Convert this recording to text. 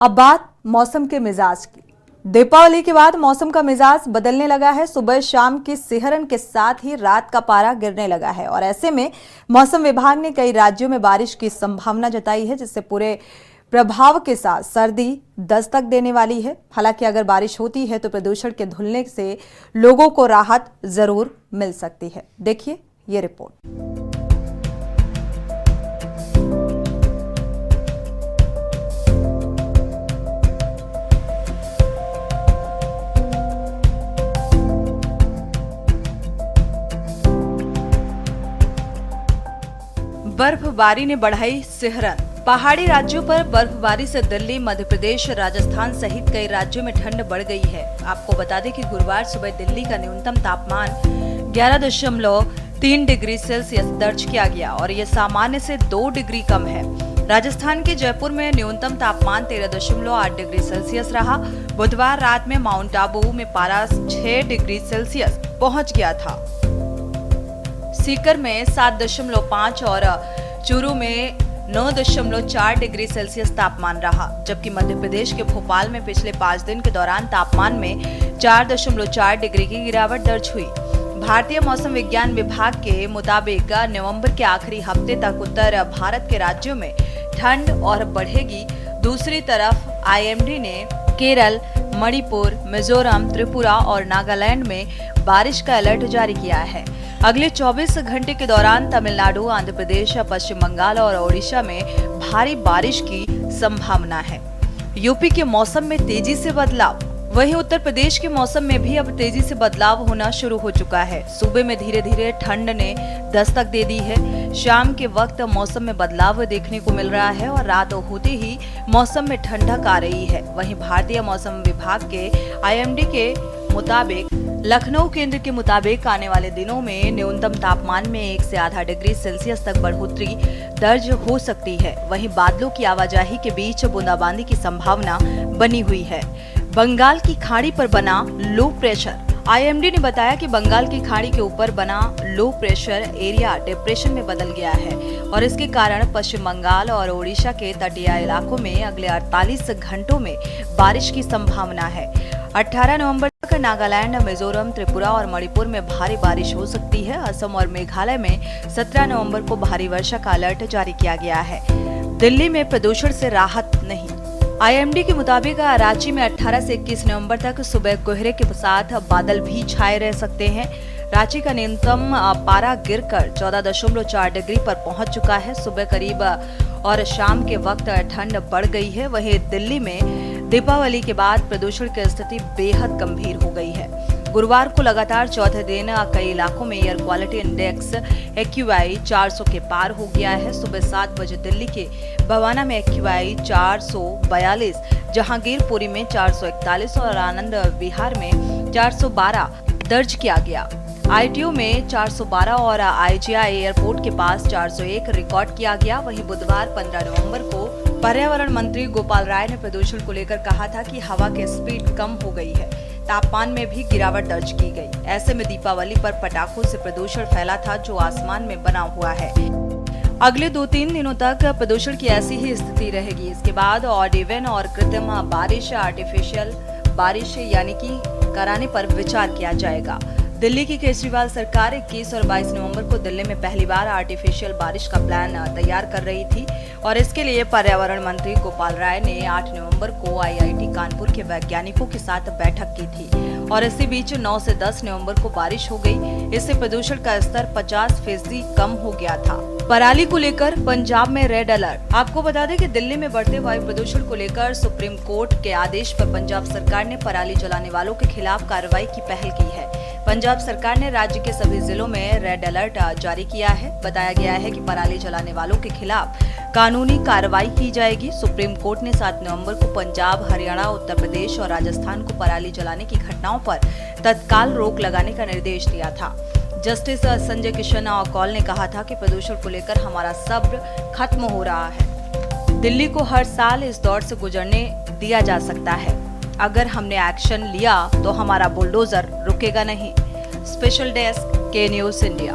अब बात मौसम के मिजाज की। दीपावली के बाद मौसम का मिजाज बदलने लगा है। सुबह शाम की सिहरन के साथ ही रात का पारा गिरने लगा है और ऐसे में मौसम विभाग ने कई राज्यों में बारिश की संभावना जताई है, जिससे पूरे प्रभाव के साथ सर्दी दस्तक देने वाली है। हालांकि अगर बारिश होती है तो प्रदूषण के धुलने से लोगों को राहत जरूर मिल सकती है। देखिए ये रिपोर्ट। बर्फबारी ने बढ़ाई सिहरन। पहाड़ी राज्यों पर बर्फबारी से दिल्ली, मध्य प्रदेश, राजस्थान सहित कई राज्यों में ठंड बढ़ गई है। आपको बता दें कि गुरुवार सुबह दिल्ली का न्यूनतम तापमान 11.3 डिग्री सेल्सियस दर्ज किया गया और ये सामान्य से 2 डिग्री कम है। राजस्थान के जयपुर में न्यूनतम तापमान 13.8 डिग्री सेल्सियस रहा। बुधवार रात में माउंट आबू में पारा 6 डिग्री सेल्सियस पहुंच गया था। सीकर में 7.5 और चूरू में 9.4 डिग्री सेल्सियस तापमान रहा, जबकि मध्य प्रदेश के भोपाल में पिछले 5 दिन के दौरान तापमान में 4.4 डिग्री की गिरावट दर्ज हुई। भारतीय मौसम विज्ञान विभाग के मुताबिक नवंबर के आखिरी हफ्ते तक उत्तर भारत के राज्यों में ठंड और बढ़ेगी। दूसरी तरफ आईएमडी ने केरल, मणिपुर, मिजोरम, त्रिपुरा और नागालैंड में बारिश का अलर्ट जारी किया है। अगले 24 घंटे के दौरान तमिलनाडु, आंध्र प्रदेश, पश्चिम बंगाल और ओडिशा में भारी बारिश की संभावना है। यूपी के मौसम में तेजी से बदलाव। वहीं उत्तर प्रदेश के मौसम में भी अब तेजी से बदलाव होना शुरू हो चुका है। सूबे में धीरे धीरे ठंड ने दस्तक दे दी है। शाम के वक्त मौसम में बदलाव देखने को मिल रहा है और रात होते ही मौसम में ठंडक आ रही है। वहीं भारतीय मौसम विभाग के आईएमडी के मुताबिक लखनऊ केंद्र के मुताबिक आने वाले दिनों में न्यूनतम तापमान में 1 से आधा डिग्री सेल्सियस तक बढ़ोतरी दर्ज हो सकती है। वहीं बादलों की आवाजाही के बीच बूंदाबांदी की संभावना बनी हुई है। बंगाल की खाड़ी पर बना लो प्रेशर। आईएमडी ने बताया कि बंगाल की खाड़ी के ऊपर बना लो प्रेशर एरिया डिप्रेशन में बदल गया है और इसके कारण पश्चिम बंगाल और ओडिशा के तटीय इलाकों में अगले 48 घंटों में बारिश की संभावना है। 18 नवंबर तक नागालैंड, मिजोरम, त्रिपुरा और मणिपुर में भारी बारिश हो सकती है। असम और मेघालय में 17 नवंबर को भारी वर्षा का अलर्ट जारी किया गया है। दिल्ली में प्रदूषण से राहत नहीं। आईएमडी के मुताबिक रांची में 18 से 21 नवंबर तक सुबह कोहरे के साथ बादल भी छाए रह सकते हैं। रांची का न्यूनतम पारा गिरकर 14.4 डिग्री पर पहुंच चुका है। सुबह करीब और शाम के वक्त ठंड बढ़ गई है। वहीं दिल्ली में दीपावली के बाद प्रदूषण की स्थिति बेहद गंभीर हो गई है। गुरुवार को लगातार चौथे दिन कई इलाकों में एयर क्वालिटी इंडेक्स AQI 400 के पार हो गया है। सुबह 7 बजे दिल्ली के भवाना में AQI 442, जहांगीरपुरी में 441 और आनंद विहार में 412 दर्ज किया गया। ITO में 412 और IGI एयरपोर्ट के पास 401 रिकॉर्ड किया गया। वहीं बुधवार 15 नवंबर को पर्यावरण मंत्री गोपाल राय ने प्रदूषण को लेकर कहा था कि हवा की स्पीड कम हो गई है, तापमान में भी गिरावट दर्ज की गई। ऐसे में दीपावली पर पटाखों से प्रदूषण फैला था जो आसमान में बना हुआ है। अगले 2-3 दिनों तक प्रदूषण की ऐसी ही स्थिति रहेगी। इसके बाद ऑड इवन और कृत्रिम बारिश, आर्टिफिशियल बारिश यानी कि कराने पर विचार किया जाएगा। दिल्ली की केजरीवाल सरकार 21 और 22 नवंबर को दिल्ली में पहली बार आर्टिफिशियल बारिश का प्लान तैयार कर रही थी और इसके लिए पर्यावरण मंत्री गोपाल राय ने 8 नवंबर को IIT कानपुर के वैज्ञानिकों के साथ बैठक की थी और इसी बीच 9 से 10 नवंबर को बारिश हो गई। इससे प्रदूषण का स्तर 50% कम हो गया था। पराली को लेकर पंजाब में रेड अलर्ट। आपको बता दें कि दिल्ली में बढ़ते वायु प्रदूषण को लेकर सुप्रीम कोर्ट के आदेश पर पंजाब सरकार ने पराली जलाने वालों के खिलाफ कार्रवाई की पहल की है। पंजाब सरकार ने राज्य के सभी जिलों में रेड अलर्ट जारी किया है। बताया गया है कि पराली जलाने वालों के खिलाफ कानूनी कार्रवाई की जाएगी। सुप्रीम कोर्ट ने 7 नवंबर को पंजाब, हरियाणा, उत्तर प्रदेश और राजस्थान को पराली जलाने की घटनाओं पर तत्काल रोक लगाने का निर्देश दिया था। जस्टिस संजय किशन कौल ने कहा था कि प्रदूषण को लेकर हमारा सब्र खत्म हो रहा है। दिल्ली को हर साल इस दौर से गुजरने दिया जा सकता है। अगर हमने एक्शन लिया तो हमारा बुलडोजर रुकेगा नहीं। स्पेशल डेस्क, के न्यूज़ इंडिया।